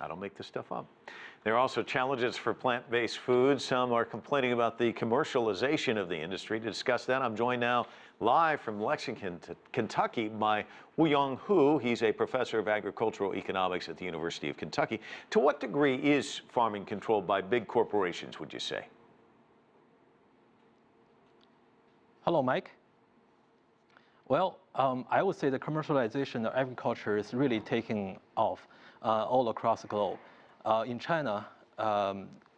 I don't make this stuff up. There are also challenges for plant-based foods. Some are complaining about the commercialization of the industry. To discuss that, I'm joined now live from Lexington, Kentucky by Wuyang Hu. He's a professor of agricultural economics at the University of Kentucky. To what degree is farming controlled by big corporations, would you say? Hello, Mike. Well, I would say the commercialization of agriculture is really taking off all across the globe. In China,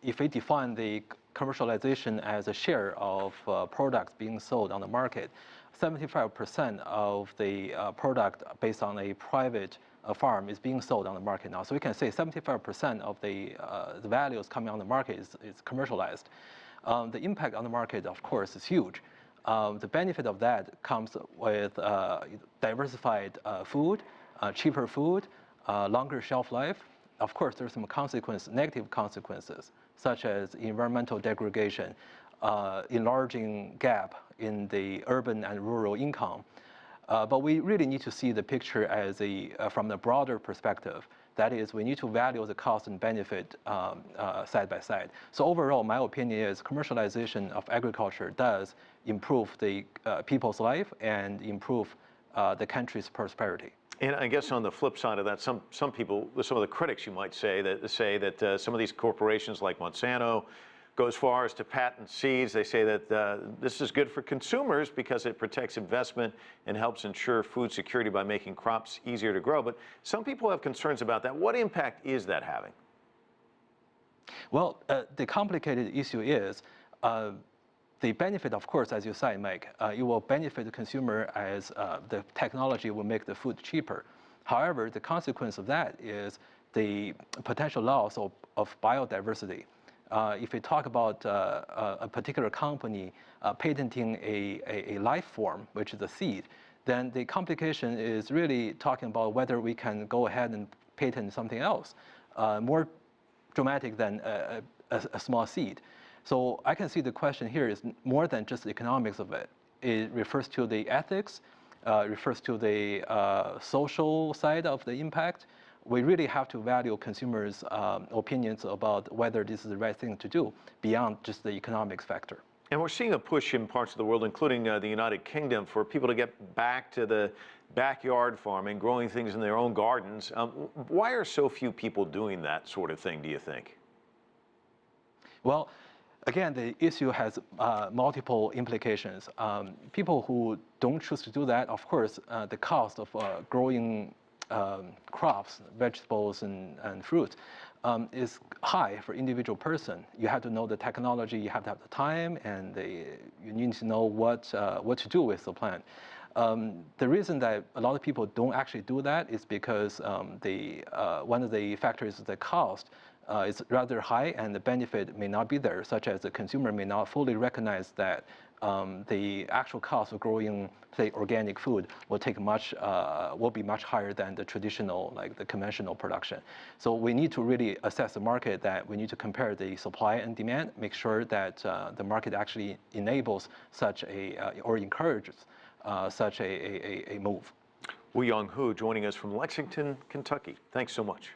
if we define the commercialization as a share of products being sold on the market, 75% of the product based on a private farm is being sold on the market now. So we can say 75% of the values coming on the market is commercialized. The impact on the market, of course, is huge. The benefit of that comes with diversified food, cheaper food, longer shelf life. Of course, there's some negative consequences, such as environmental degradation, enlarging gap in the urban and rural income. But we really need to see the picture as from the broader perspective. That is, we need to value the cost and benefit side by side. So overall, my opinion is commercialization of agriculture does improve the people's life and improve the country's prosperity. And I guess on the flip side of that, some people, some of the critics, you might say that some of these corporations like Monsanto go as far as to patent seeds. They say that this is good for consumers because it protects investment and helps ensure food security by making crops easier to grow. But some people have concerns about that. What impact is that having? Well, the complicated issue is the benefit, of course, as you say, Mike, it will benefit the consumer as the technology will make the food cheaper. However, the consequence of that is the potential loss of biodiversity. If we talk about a particular company patenting a life form, which is a seed, then the complication is really talking about whether we can go ahead and patent something else, more dramatic than a small seed. So I can see the question here is more than just the economics of it. It refers to the ethics, refers to the social side of the impact. We really have to value consumers' opinions about whether this is the right thing to do beyond just the economics factor. And we're seeing a push in parts of the world, including the United Kingdom, for people to get back to the backyard farming, growing things in their own gardens. Why are so few people doing that sort of thing, do you think? Well, again, the issue has multiple implications. People who don't choose to do that, of course, the cost of growing crops, vegetables, and fruit is high for individual person. You have to know the technology, you have to have the time, and you need to know what to do with the plant. The reason that a lot of people don't actually do that is because one of the factors is the cost is rather high and the benefit may not be there, such as the consumer may not fully recognize that the actual cost of growing, say, organic food will be much higher than the traditional, like the conventional production. So we need to really assess the market, that we need to compare the supply and demand, make sure that the market actually enables such or encourages such a move. Wuyang Hu joining us from Lexington, Kentucky. Thanks so much.